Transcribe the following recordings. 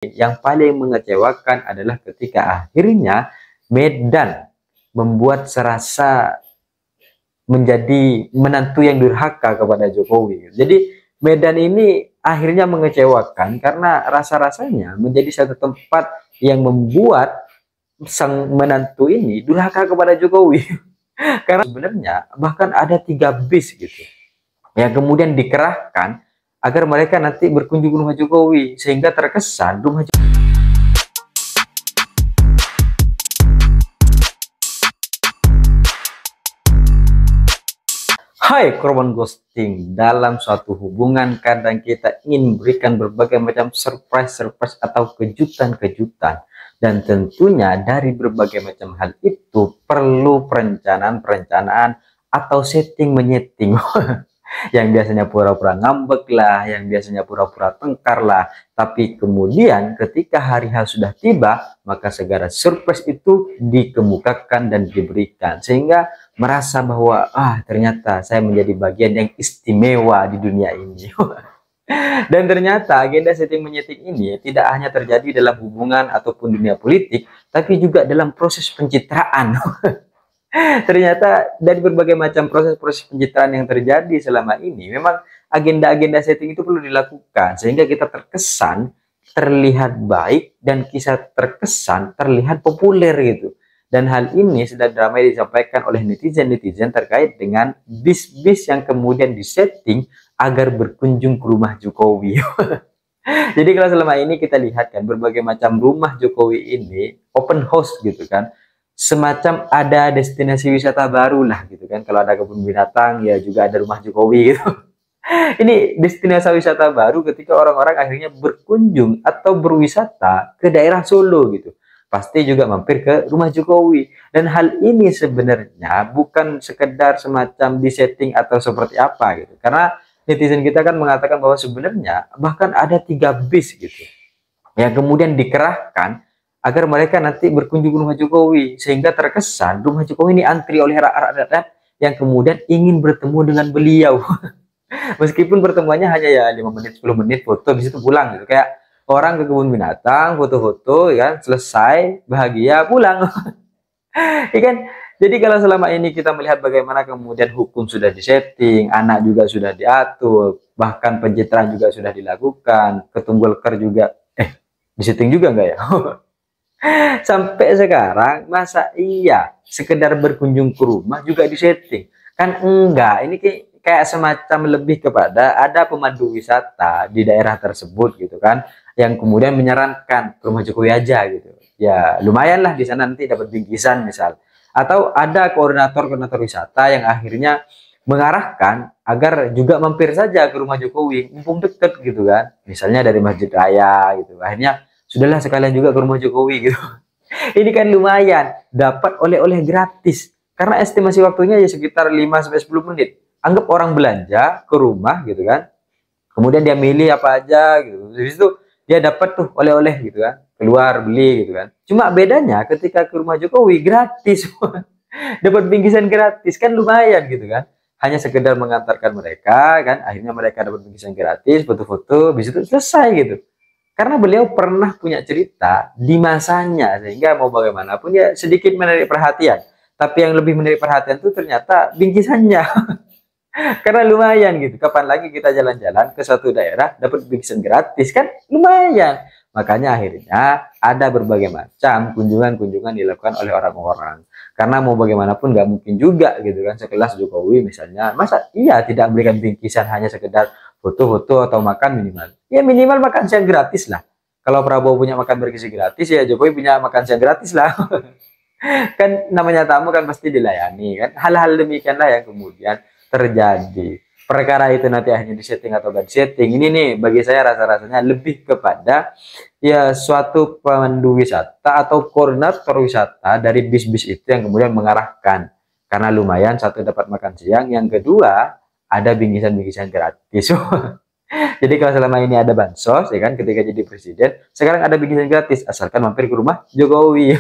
Yang paling mengecewakan adalah ketika akhirnya Medan membuat serasa menjadi menantu yang durhaka kepada Jokowi. Jadi Medan ini akhirnya mengecewakan karena rasa-rasanya menjadi satu tempat yang membuat sang menantu ini durhaka kepada Jokowi. Karena sebenarnya bahkan ada 3 bis gitu yang kemudian dikerahkan agar mereka nanti berkunjung ke rumah Jokowi, sehingga terkesan rumah Jokowi. Hai korban ghosting, dalam suatu hubungan kadang kita ingin memberikan berbagai macam surprise atau kejutan-kejutan, dan tentunya dari berbagai macam hal itu perlu perencanaan atau setting menyeting. Yang biasanya pura-pura ngambek lah, yang biasanya pura-pura tengkar lah, tapi kemudian ketika hari H sudah tiba, maka segala surprise itu dikemukakan dan diberikan, sehingga merasa bahwa ternyata saya menjadi bagian yang istimewa di dunia ini. Dan ternyata agenda setting menyeting ini tidak hanya terjadi dalam hubungan ataupun dunia politik, tapi juga dalam proses pencitraan. Ternyata dari berbagai macam proses-proses pencitraan yang terjadi selama ini, memang agenda-agenda setting itu perlu dilakukan sehingga kita terkesan terlihat baik dan kisah terkesan terlihat populer gitu. Dan hal ini sudah ramai disampaikan oleh netizen-netizen terkait dengan bis-bis yang kemudian disetting agar berkunjung ke rumah Jokowi. Jadi kalau selama ini kita lihat kan berbagai macam rumah Jokowi ini open house gitu kan, semacam ada destinasi wisata baru lah gitu kan. Kalau ada kebun binatang ya juga ada rumah Jokowi gitu. Ini destinasi wisata baru ketika orang-orang akhirnya berkunjung atau berwisata ke daerah Solo gitu, pasti juga mampir ke rumah Jokowi. Dan hal ini sebenarnya bukan sekedar semacam disetting atau seperti apa gitu, karena netizen kita kan mengatakan bahwa sebenarnya bahkan ada 3 bis gitu yang kemudian dikerahkan agar mereka nanti berkunjung ke rumah Jokowi, sehingga terkesan rumah Jokowi ini antri oleh rakyat yang kemudian ingin bertemu dengan beliau. Meskipun pertemuannya hanya ya 5 menit 10 menit foto habis itu pulang gitu, kayak orang ke kebun binatang foto-foto ya selesai bahagia pulang. Ya kan? Jadi kalau selama ini kita melihat bagaimana kemudian hukum sudah disetting, anak juga sudah diatur, bahkan pencitraan juga sudah dilakukan, ketum Golkar juga disetting juga enggak ya? Sampai sekarang masa iya sekedar berkunjung ke rumah juga disetting? Kan enggak, ini kayak semacam lebih kepada ada pemandu wisata di daerah tersebut gitu kan, yang kemudian menyarankan ke rumah Jokowi aja gitu. Ya lumayan lah di sana nanti dapat bingkisan misal. Atau ada koordinator wisata yang akhirnya mengarahkan agar juga mampir saja ke rumah Jokowi, mumpung deket gitu kan. Misalnya dari Masjid Raya gitu. Akhirnya sudahlah sekalian juga ke rumah Jokowi gitu. Ini kan lumayan dapat oleh-oleh gratis. Karena estimasi waktunya ya sekitar 5-10 menit. Anggap orang belanja ke rumah gitu kan. Kemudian dia milih apa aja gitu. Habis itu dia dapat tuh oleh-oleh gitu kan. Keluar beli gitu kan. Cuma bedanya ketika ke rumah Jokowi gratis. Dapat bingkisan gratis kan lumayan gitu kan. Hanya sekedar mengantarkan mereka kan. Akhirnya mereka dapat bingkisan gratis, foto-foto, habis itu selesai gitu. Karena beliau pernah punya cerita di masanya, sehingga mau bagaimanapun ya sedikit menarik perhatian. Tapi yang lebih menarik perhatian itu ternyata bingkisannya. Karena lumayan gitu. Kapan lagi kita jalan-jalan ke suatu daerah dapat bingkisan gratis kan lumayan. Makanya akhirnya ada berbagai macam kunjungan-kunjungan dilakukan oleh orang-orang. Karena mau bagaimanapun nggak mungkin juga gitu kan sekelas Jokowi misalnya. Masa iya tidak memberikan bingkisan hanya sekedar foto-foto atau makan minimal. Ya minimal makan siang gratis lah. Kalau Prabowo punya makan bergizi gratis ya Jokowi punya makan siang gratis lah. Kan namanya tamu kan pasti dilayani kan. Hal-hal demikianlah yang kemudian terjadi. Perkara itu nanti akhirnya disetting atau gak disetting, ini nih bagi saya rasa-rasanya lebih kepada ya suatu pemandu wisata atau koordinator wisata dari bis-bis itu yang kemudian mengarahkan. Karena lumayan, satu dapat makan siang, yang kedua ada bingkisan-bingkisan gratis. Jadi kalau selama ini ada bansos ya kan ketika jadi presiden, sekarang ada bingkisan gratis asalkan mampir ke rumah Jokowi.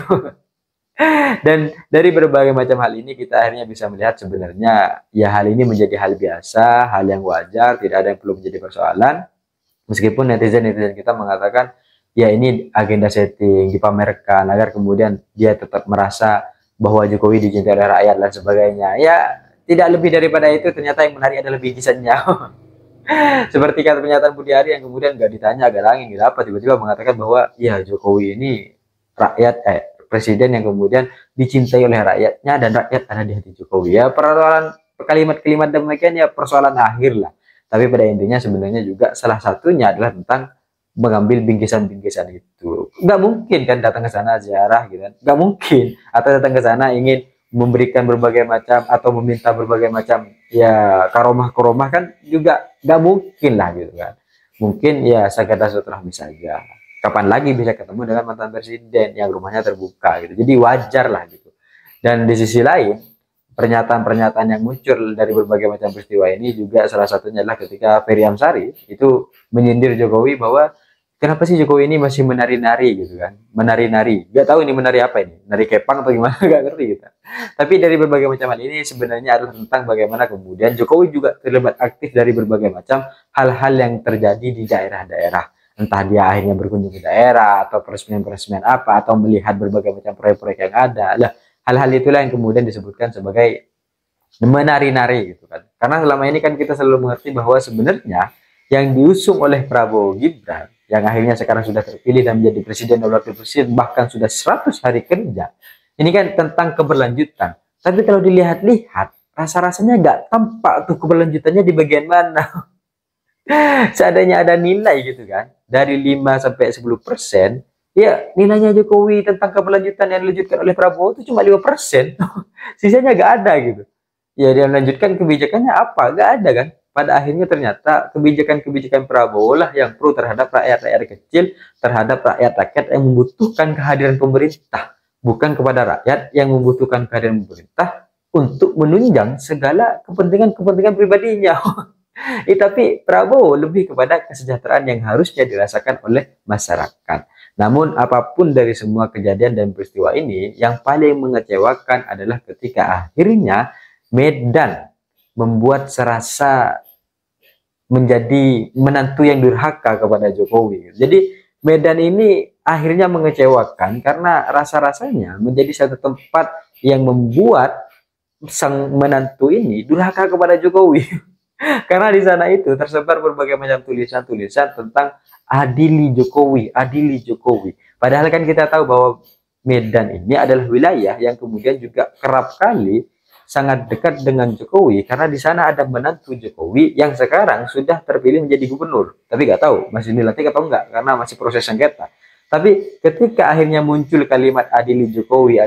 Dan dari berbagai macam hal ini kita akhirnya bisa melihat sebenarnya ya hal ini menjadi hal biasa, hal yang wajar, tidak ada yang perlu menjadi persoalan. Meskipun netizen kita mengatakan ya ini agenda setting dipamerkan agar kemudian dia tetap merasa bahwa Jokowi dicintai oleh rakyat dan sebagainya. Ya tidak lebih daripada itu, ternyata yang menarik adalah bingkisannya. Seperti kata pernyataan Budi Ari yang kemudian nggak ditanya agak langit gitu apa, tiba-tiba mengatakan bahwa ya Jokowi ini rakyat presiden yang kemudian dicintai oleh rakyatnya dan rakyat ada di hati Jokowi. Ya persoalan kalimat-kalimat demikian ya persoalan akhir lah. Tapi pada intinya sebenarnya juga salah satunya adalah tentang mengambil bingkisan-bingkisan itu. Nggak mungkin kan datang ke sana ziarah gitu kan. Nggak mungkin. Atau datang ke sana ingin memberikan berbagai macam atau meminta berbagai macam ya karomah-karomah kan juga nggak mungkin lah gitu kan. Mungkin ya sekedar silaturahmi saja. Kapan lagi bisa ketemu dengan mantan presiden yang rumahnya terbuka gitu. Jadi wajar lah gitu. Dan di sisi lain pernyataan-pernyataan yang muncul dari berbagai macam peristiwa ini juga salah satunya adalah ketika Ferry Amsari itu menyindir Jokowi bahwa kenapa sih Jokowi ini masih menari-nari gitu kan, menari-nari, nggak tahu ini menari apa ini, nari kepang atau gimana, nggak ngerti gitu. Tapi dari berbagai macam hal ini sebenarnya adalah tentang bagaimana kemudian Jokowi juga terlibat aktif dari berbagai macam hal-hal yang terjadi di daerah-daerah, entah dia akhirnya berkunjung ke daerah atau peresmian-peresmian apa, atau melihat berbagai macam proyek-proyek yang ada lah. Hal-hal itulah yang kemudian disebutkan sebagai menari-nari gitu kan. Karena selama ini kan kita selalu mengerti bahwa sebenarnya yang diusung oleh Prabowo Gibran yang akhirnya sekarang sudah terpilih dan menjadi presiden dan wakil presiden bahkan sudah 100 hari kerja. Ini kan tentang keberlanjutan. Tapi kalau dilihat-lihat, rasa-rasanya nggak tampak tuh keberlanjutannya di bagian mana. Seandainya ada nilai gitu kan, dari 5 sampai 10%, ya nilainya Jokowi tentang keberlanjutan yang dilanjutkan oleh Prabowo itu cuma 5%. Sisanya nggak ada gitu. Ya dia melanjutkan kebijakannya apa? Nggak ada kan. Pada akhirnya ternyata kebijakan-kebijakan Prabowo lah yang pro terhadap rakyat-rakyat kecil, terhadap rakyat-rakyat yang membutuhkan kehadiran pemerintah, bukan kepada rakyat yang membutuhkan kehadiran pemerintah untuk menunjang segala kepentingan-kepentingan pribadinya. Tapi Prabowo lebih kepada kesejahteraan yang harusnya dirasakan oleh masyarakat. Namun apapun dari semua kejadian dan peristiwa ini, yang paling mengecewakan adalah ketika akhirnya Medan membuat serasa menjadi menantu yang durhaka kepada Jokowi. Jadi Medan ini akhirnya mengecewakan karena rasa-rasanya menjadi satu tempat yang membuat sang menantu ini durhaka kepada Jokowi. Karena di sana itu tersebar berbagai macam tulisan-tulisan tentang adili Jokowi, adili Jokowi. Padahal kan kita tahu bahwa Medan ini adalah wilayah yang kemudian juga kerap kali sangat dekat dengan Jokowi karena di sana ada menantu Jokowi yang sekarang sudah terpilih menjadi gubernur. Tapi nggak tahu masih dilantik atau enggak karena masih proses sengketa. Tapi ketika akhirnya muncul kalimat adili Jokowi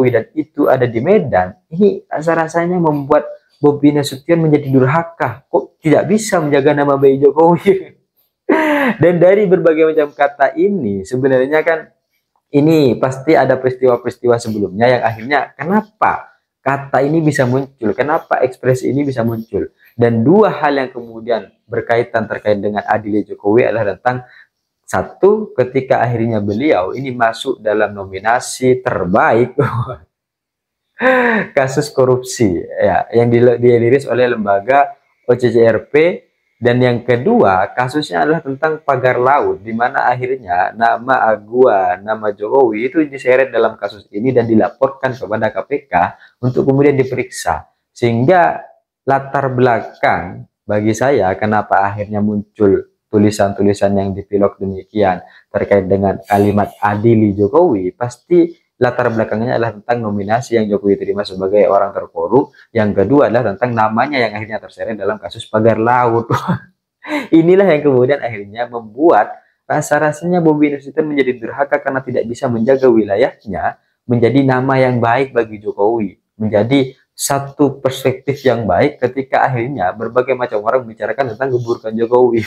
dan itu ada di Medan, ini rasa-rasanya membuat Bobi Nasution menjadi durhaka. Kok tidak bisa menjaga nama baik Jokowi? Dan dari berbagai macam kata ini sebenarnya kan ini pasti ada peristiwa-peristiwa sebelumnya yang akhirnya kenapa kata ini bisa muncul, kenapa ekspresi ini bisa muncul. Dan dua hal yang kemudian berkaitan terkait dengan adili Jokowi adalah tentang satu, ketika akhirnya beliau ini masuk dalam nominasi terbaik kasus korupsi ya yang dirilis oleh lembaga OCCRP. Dan yang kedua kasusnya adalah tentang pagar laut, di mana akhirnya nama Agua, nama Jokowi itu diseret dalam kasus ini dan dilaporkan kepada KPK untuk kemudian diperiksa. Sehingga latar belakang bagi saya kenapa akhirnya muncul tulisan-tulisan yang dipilok demikian terkait dengan kalimat adili Jokowi, pasti latar belakangnya adalah tentang nominasi yang Jokowi terima sebagai orang terkorup. Yang kedua adalah tentang namanya yang akhirnya terseret dalam kasus pagar laut. Inilah yang kemudian akhirnya membuat rasa-rasanya Bobi Nasution menjadi durhaka karena tidak bisa menjaga wilayahnya menjadi nama yang baik bagi Jokowi, menjadi satu perspektif yang baik ketika akhirnya berbagai macam orang membicarakan tentang keburukan Jokowi.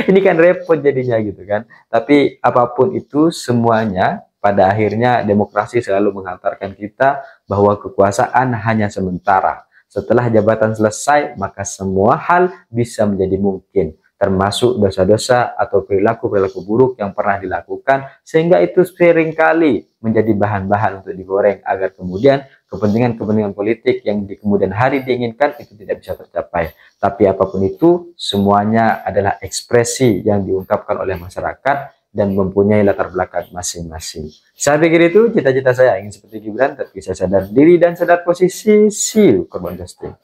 Ini kan repot jadinya gitu kan. Tapi apapun itu semuanya pada akhirnya demokrasi selalu menghantarkan kita bahwa kekuasaan hanya sementara. Setelah jabatan selesai, maka semua hal bisa menjadi mungkin, termasuk dosa-dosa atau perilaku-perilaku buruk yang pernah dilakukan, sehingga itu seringkali menjadi bahan-bahan untuk digoreng agar kemudian kepentingan-kepentingan politik yang di kemudian hari diinginkan itu tidak bisa tercapai. Tapi apapun itu, semuanya adalah ekspresi yang diungkapkan oleh masyarakat dan mempunyai latar belakang masing-masing. Saya pikir itu cita-cita saya, ingin seperti Gibran, tapi saya sadar diri dan sadar posisi. See you, korban ghosting.